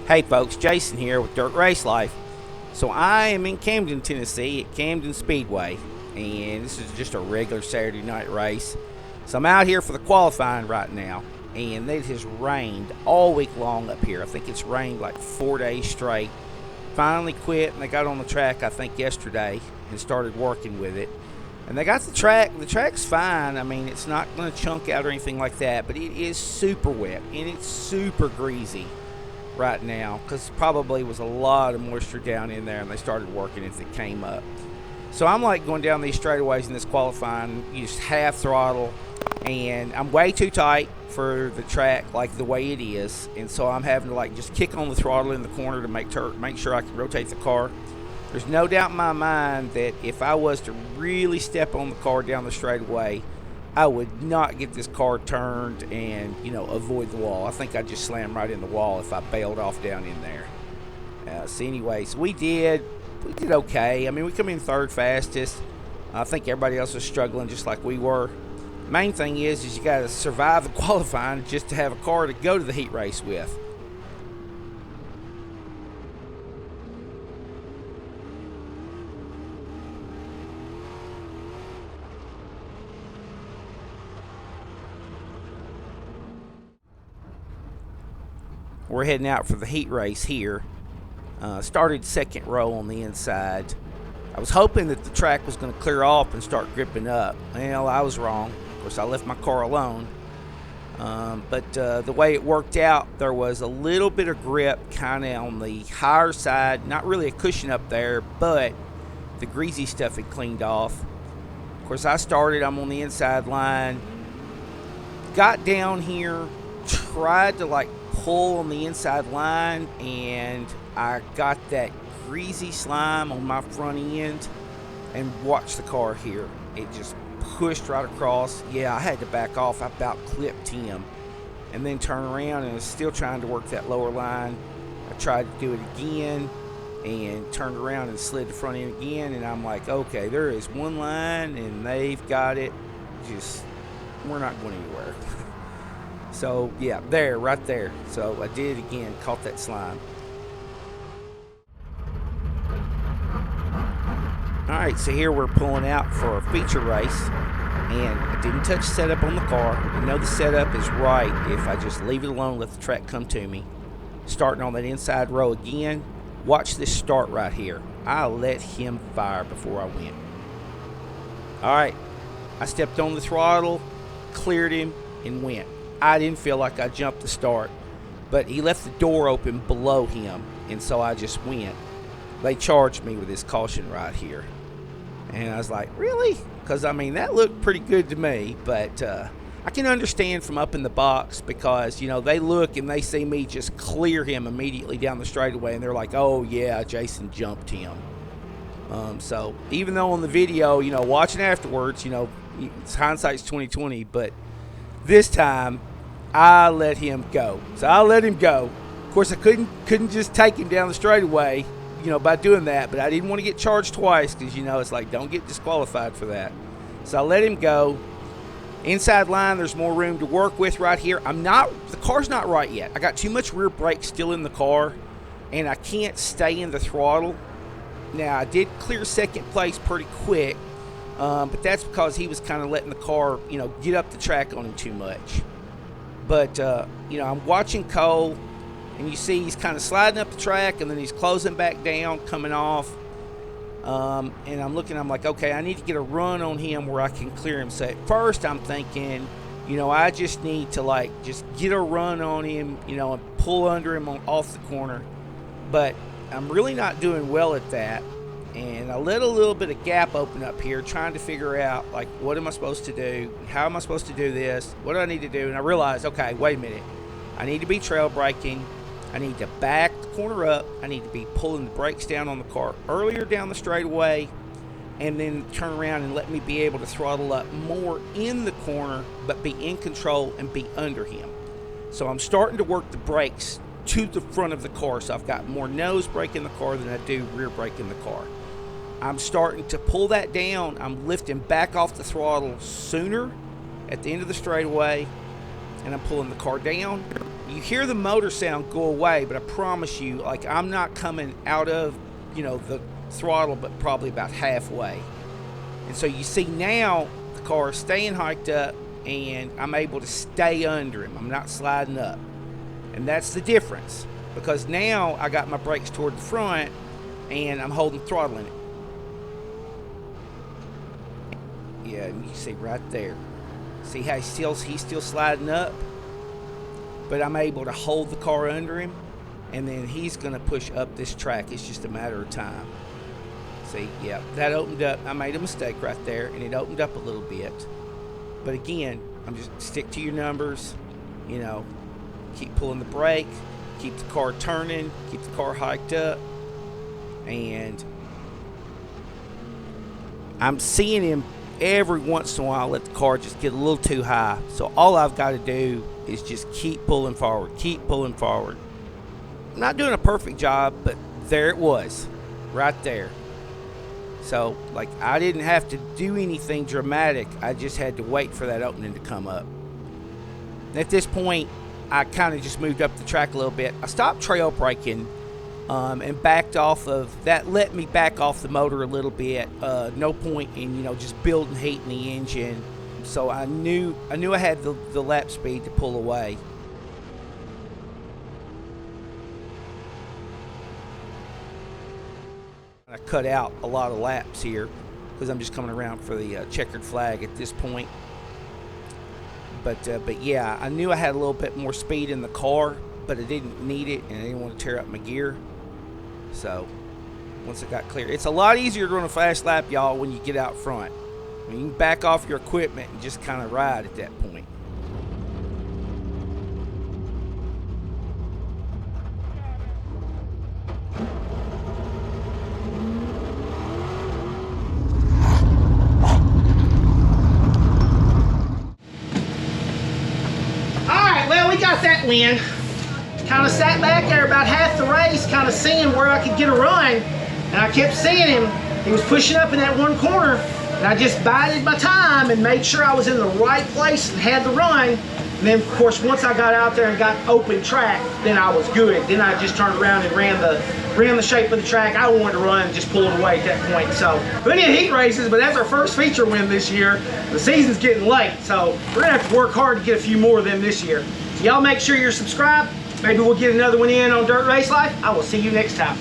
Hey folks, Jason here with Dirt Race Life. So I am in Camden, Tennessee at Camden Speedway, and this is just a regular Saturday night race. So I'm out here for the qualifying right now, and it has rained all week long up here. I think it's rained like 4 days straight. Finally quit, and they got on the track I think yesterday and started working with it. And they got the track's fine. I mean, it's not going to chunk out or anything like that, but it is super wet and it's super greasy right now because probably was a lot of moisture down in there, and they started working as it came up. So I'm like going down these straightaways in this qualifying, just half throttle, and I'm way too tight for the track like the way it is, and so I'm having to like just kick on the throttle in the corner to make sure I can rotate the car. There's no doubt in my mind that if I was to really step on the car down the straightaway, I would not get this car turned and, avoid the wall. I think I'd just slam right in the wall if I bailed off down in there. So anyways, we did okay. I mean, we come in third fastest. I think everybody else was struggling just like we were. Main thing is you got to survive the qualifying just to have a car to go to the heat race with. We're heading out for the heat race here. Started second row on the inside. I was hoping that the track was going to clear off and start gripping up. Well, I was wrong. Of course, I left my car alone. But the way it worked out, there was a little bit of grip kind of on the higher side. Not really a cushion up there, but the greasy stuff had cleaned off. Of course, I'm on the inside line. Got down here, tried to pull on the inside line, and I got that greasy slime on my front end, and watch the car here. It just pushed right across. Yeah, I had to back off. I about clipped him and then turn around and was still trying to work that lower line. I tried to do it again and turned around and slid the front end again, and I'm like, okay, there is one line and they've got it. We're not going anywhere. So, yeah, right there. So, I did it again, caught that slime. Alright, so here we're pulling out for a feature race, and I didn't touch setup on the car. I know the setup is right if I just leave it alone, let the track come to me. Starting on that inside row again. Watch this start right here. I let him fire before I went. Alright, I stepped on the throttle, cleared him, and went. I didn't feel like I jumped the start, but he left the door open below him, and so I just went. They charged me with this caution right here, and I was like, really? Because that looked pretty good to me, but I can understand from up in the box because they look and they see me just clear him immediately down the straightaway, and they're like, oh yeah, Jason jumped him. So even though on the video, watching afterwards, it's hindsight's 2020, but this time, I let him go. So I let him go. Of course, I couldn't just take him down the straightaway, by doing that. But I didn't want to get charged twice because, it's like, don't get disqualified for that. So I let him go. Inside line, there's more room to work with right here. The car's not right yet. I got too much rear brake still in the car, and I can't stay in the throttle. Now, I did clear second place pretty quick. But that's because he was kind of letting the car, get up the track on him too much. But, I'm watching Cole, and you see he's kind of sliding up the track, and then he's closing back down, coming off. And I'm like, okay, I need to get a run on him where I can clear him. So at first I'm thinking, I just need to, just get a run on him, and pull under him off the corner. But I'm really not doing well at that. And I let a little bit of gap open up here, trying to figure out, what am I supposed to do? How am I supposed to do this? What do I need to do? And I realized, okay, wait a minute. I need to be trail braking. I need to back the corner up. I need to be pulling the brakes down on the car earlier down the straightaway, and then turn around and let me be able to throttle up more in the corner, but be in control and be under him. So I'm starting to work the brakes to the front of the car. So I've got more nose brake in the car than I do rear brake in the car. I'm starting to pull that down. I'm lifting back off the throttle sooner at the end of the straightaway, and I'm pulling the car down. you hear the motor sound go away, but I promise you, like, I'm not coming out of, the throttle, but probably about halfway. And so you see now the car is staying hiked up, and I'm able to stay under him. I'm not sliding up. And that's the difference, because now I got my brakes toward the front and I'm holding throttle in it. Yeah, and you see right there. See how he's still sliding up? But I'm able to hold the car under him, and then he's going to push up this track. It's just a matter of time. See, yeah, that opened up. I made a mistake right there, and it opened up a little bit. But again, I'm just stick to your numbers, keep pulling the brake, keep the car turning, keep the car hiked up, and I'm seeing him every once in a while let the car just get a little too high. So all I've got to do is just keep pulling forward, keep pulling forward. I'm not doing a perfect job, but there it was, right there. So, like, I didn't have to do anything dramatic. I just had to wait for that opening to come up. At this point, I kind of just moved up the track a little bit. I stopped trail braking and backed off of that. Let me back off the motor a little bit. No point in just building heat in the engine. So I knew I had the lap speed to pull away. I cut out a lot of laps here because I'm just coming around for the checkered flag at this point. But yeah, I knew I had a little bit more speed in the car, but I didn't need it, and I didn't want to tear up my gear. So once it got clear, it's a lot easier to run a fast lap, y'all, when you get out front. I mean, you can back off your equipment and just kind of ride at that point. Got that win. Kind of sat back there about half the race, kind of seeing where I could get a run, and I kept seeing him. He was pushing up in that one corner, and I just bided my time and made sure I was in the right place and had the run. And then, of course, once I got out there and got open track, then I was good. Then I just turned around and ran the shape of the track. I wanted to run and just pull it away at that point. So, plenty of heat races, but that's our first feature win this year. The season's getting late, so we're gonna have to work hard to get a few more of them this year. So y'all make sure you're subscribed. Maybe we'll get another one in on Dirt Race Life. I will see you next time.